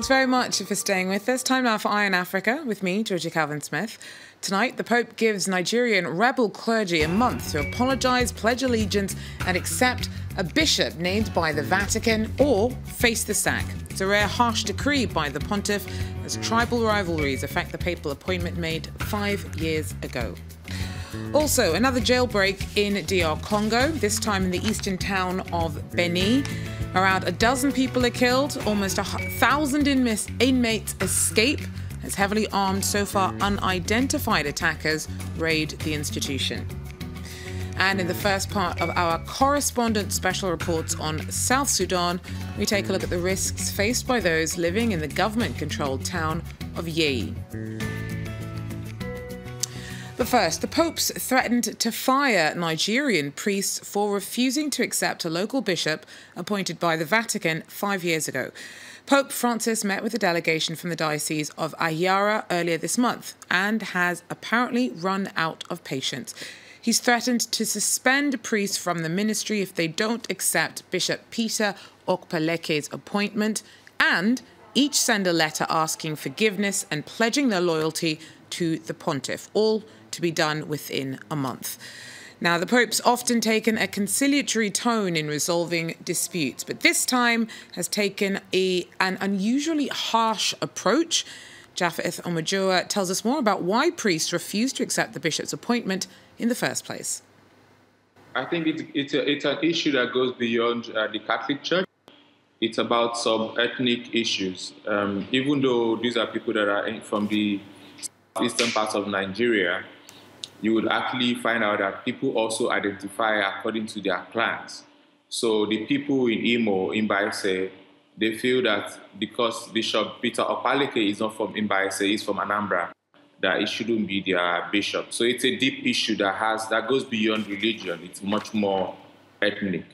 Thanks very much for staying with us. Time now for Eye on Africa with me, Georgia Calvin-Smith. Tonight, the Pope gives Nigerian rebel clergy a month to apologise, pledge allegiance and accept a bishop named by the Vatican or face the sack. It's a rare harsh decree by the pontiff as tribal rivalries affect the papal appointment made 5 years ago. Also, another jailbreak in DR Congo, this time in the eastern town of Beni. Around a dozen people are killed, almost 1,000 inmates escape as heavily armed, so far unidentified attackers raid the institution. And in the first part of our correspondent special reports on South Sudan, we take a look at the risks faced by those living in the government-controlled town of Yei. But first, the Pope's threatened to fire Nigerian priests for refusing to accept a local bishop appointed by the Vatican 5 years ago. Pope Francis met with a delegation from the Diocese of Ahiara earlier this month and has apparently run out of patience. He's threatened to suspend priests from the ministry if they don't accept Bishop Peter Okpeleke's appointment and each send a letter asking forgiveness and pledging their loyalty to the pontiff, all to be done within a month. Now, the Pope's often taken a conciliatory tone in resolving disputes, but this time has taken an unusually harsh approach. Japheth Omajua tells us more about why priests refused to accept the bishop's appointment in the first place. I think it's an issue that goes beyond the Catholic Church. It's about some ethnic issues. Even though these are people that are from the eastern part of Nigeria, you would actually find out that people also identify according to their clans. So the people in Imo, in Mbaise, they feel that because Bishop Peter Okpeleke is not from Mbaise, he's from Anambra, that it shouldn't be their bishop. So it's a deep issue that goes beyond religion. It's much more ethnic.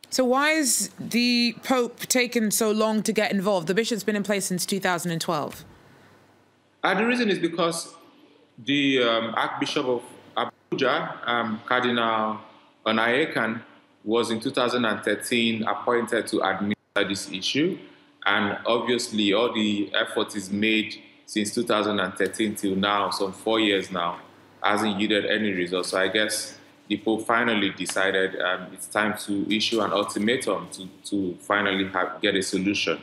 So why has the Pope taken so long to get involved? The bishop's been in place since 2012. The reason is because the Archbishop of Abuja, Cardinal Onayekan, was in 2013 appointed to administer this issue. And obviously, all the effort is made since 2013 till now, some 4 years now, hasn't yielded any results. So I guess the Pope finally decided it's time to issue an ultimatum to finally get a solution.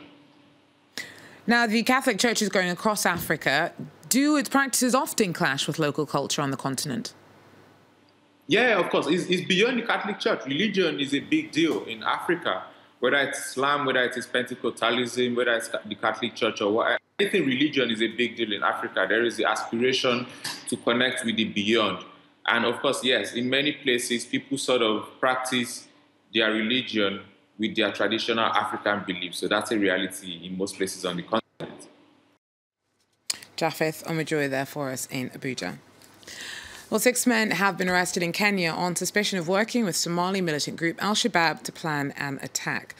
Now, the Catholic Church is going across Africa. Do its practices often clash with local culture on the continent? Yeah, of course. It's beyond the Catholic Church. Religion is a big deal in Africa, whether it's Islam, whether it is Pentecostalism, whether it's the Catholic Church or what. Anything religion is a big deal in Africa. There is the aspiration to connect with the beyond. And of course, yes, in many places, people sort of practice their religion with their traditional African beliefs. So that's a reality in most places on the continent. Japheth Omajua there for us in Abuja. Well, 6 men have been arrested in Kenya on suspicion of working with Somali militant group alshabab to plan an attack.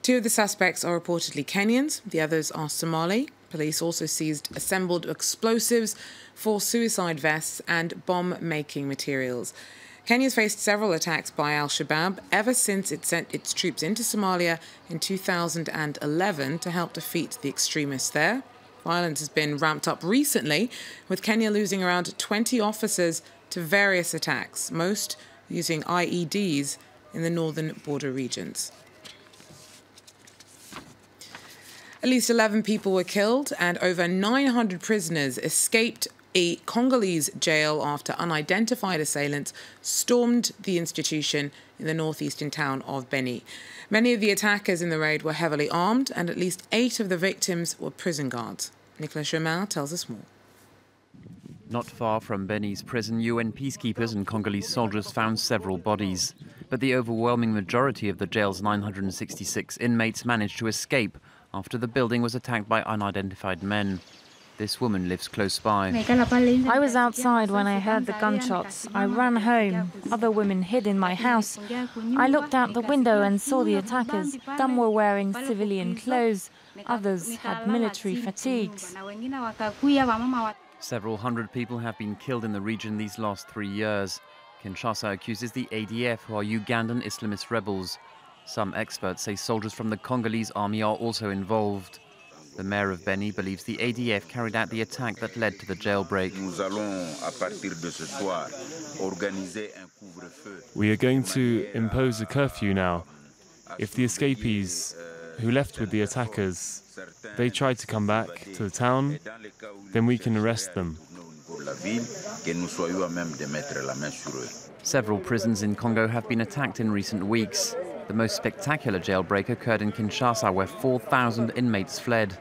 2 of the suspects are reportedly Kenyans, the others are Somali. Police also seized assembled explosives, 4 suicide vests and bomb-making materials. Kenya's faced several attacks by al-Shabaab ever since it sent its troops into Somalia in 2011 to help defeat the extremists there. Violence has been ramped up recently, with Kenya losing around 20 officers to various attacks, most using IEDs in the northern border regions. At least 11 people were killed and over 900 prisoners escaped a Congolese jail after unidentified assailants stormed the institution in the northeastern town of Beni. Many of the attackers in the raid were heavily armed, and at least 8 of the victims were prison guards. Nicolas Jamal tells us more. Not far from Beni's prison, UN peacekeepers and Congolese soldiers found several bodies. But the overwhelming majority of the jail's 966 inmates managed to escape after the building was attacked by unidentified men. This woman lives close by. I was outside when I heard the gunshots. I ran home. Other women hid in my house. I looked out the window and saw the attackers. Some were wearing civilian clothes. Others had military fatigues. Several hundred people have been killed in the region these last 3 years. Kinshasa accuses the ADF, who are Ugandan Islamist rebels. Some experts say soldiers from the Congolese army are also involved. The mayor of Beni believes the ADF carried out the attack that led to the jailbreak. We are going to impose a curfew now. If the escapees who left with the attackers, they try to come back to the town, then we can arrest them. Several prisons in Congo have been attacked in recent weeks. The most spectacular jailbreak occurred in Kinshasa, where 4,000 inmates fled.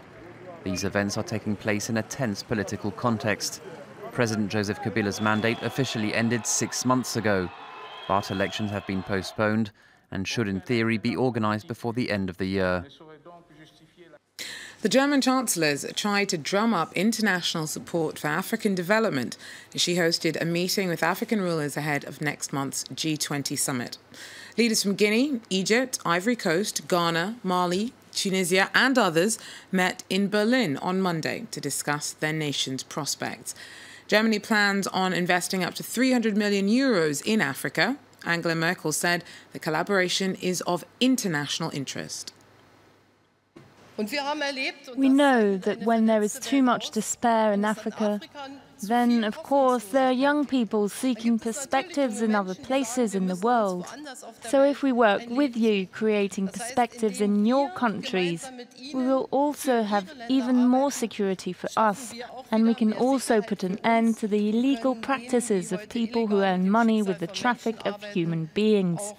These events are taking place in a tense political context. President Joseph Kabila's mandate officially ended 6 months ago, but elections have been postponed and should in theory be organised before the end of the year. The German Chancellor's tried to drum up international support for African development as she hosted a meeting with African rulers ahead of next month's G20 summit. Leaders from Guinea, Egypt, Ivory Coast, Ghana, Mali, Tunisia and others met in Berlin on Monday to discuss their nation's prospects. Germany plans on investing up to 300 million euros in Africa. Angela Merkel said the collaboration is of international interest. We know that when there is too much despair in Africa, then, of course, there are young people seeking perspectives in other places in the world. So if we work with you, creating perspectives in your countries, we will also have even more security for us. And we can also put an end to the illegal practices of people who earn money with the traffic of human beings.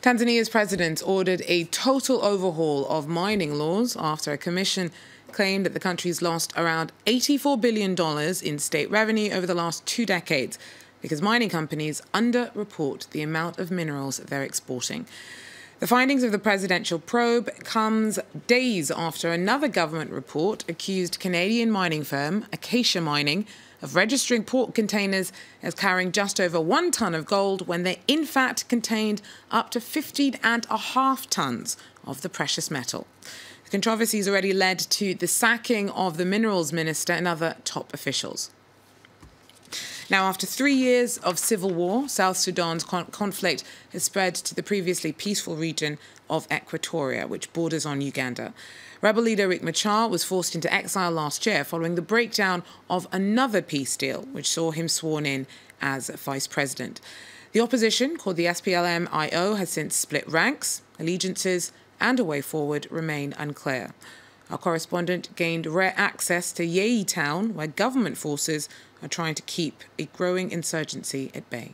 Tanzania's president ordered a total overhaul of mining laws after a commission claimed that the country's lost around $84 billion in state revenue over the last 2 decades because mining companies underreport the amount of minerals they're exporting. The findings of the presidential probe comes days after another government report accused Canadian mining firm Acacia Mining of registering port containers as carrying just over 1 ton of gold when they in fact contained up to 15.5 tons of the precious metal. The controversy has already led to the sacking of the minerals minister and other top officials. Now, after 3 years of civil war, South Sudan's conflict has spread to the previously peaceful region of Equatoria, which borders on Uganda. Rebel leader Riek Machar was forced into exile last year following the breakdown of another peace deal, which saw him sworn in as vice president. The opposition, called the SPLM-IO, has since split ranks. Allegiances and a way forward remain unclear. Our correspondent gained rare access to Yei town, where government forces are trying to keep a growing insurgency at bay.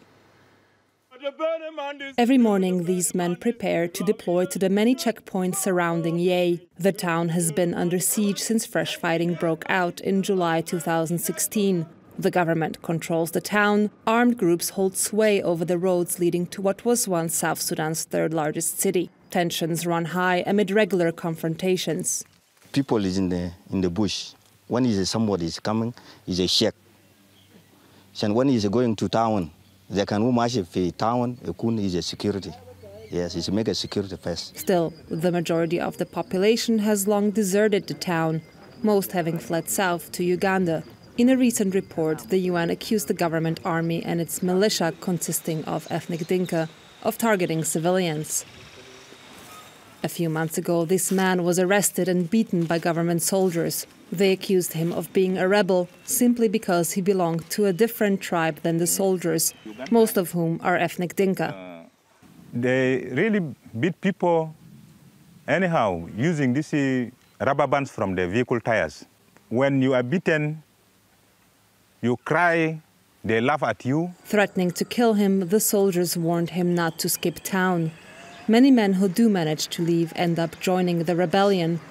Every morning, these men prepare to deploy to the many checkpoints surrounding Yei. The town has been under siege since fresh fighting broke out in July 2016. The government controls the town. Armed groups hold sway over the roads leading to what was once South Sudan's 3rd largest city. Tensions run high amid regular confrontations. People is in the bush. When somebody is coming, is a sheikh. And when he's going to town, they can march in town, is a security. Yes, it's make a security first. Still, the majority of the population has long deserted the town, most having fled south to Uganda. In a recent report, the UN accused the government army and its militia, consisting of ethnic Dinka, of targeting civilians. A few months ago, this man was arrested and beaten by government soldiers. They accused him of being a rebel simply because he belonged to a different tribe than the soldiers, most of whom are ethnic Dinka. They really beat people anyhow, using these rubber bands from the vehicle tires. When you are beaten, you cry, they laugh at you. Threatening to kill him, the soldiers warned him not to skip town. Many men who do manage to leave end up joining the rebellion,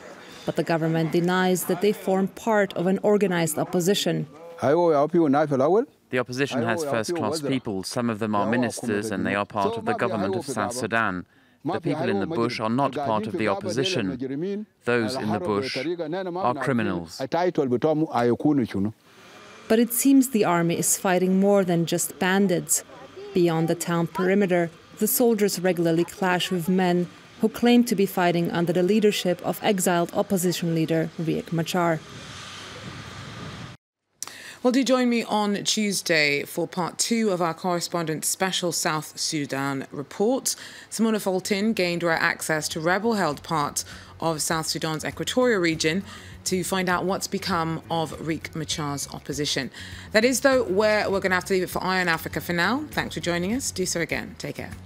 but the government denies that they form part of an organized opposition. The opposition has first-class people. Some of them are ministers and they are part of the government of South Sudan. The people in the bush are not part of the opposition. Those in the bush are criminals. But it seems the army is fighting more than just bandits. Beyond the town perimeter, the soldiers regularly clash with men who claim to be fighting under the leadership of exiled opposition leader Riek Machar. Well, do join me on Tuesday for part 2 of our correspondent's special South Sudan report. Simona Fulton gained rare access to rebel-held parts of South Sudan's equatorial region to find out what's become of Riek Machar's opposition. That is, though, where we're going to have to leave it for Eye on Africa for now. Thanks for joining us. Do so again. Take care.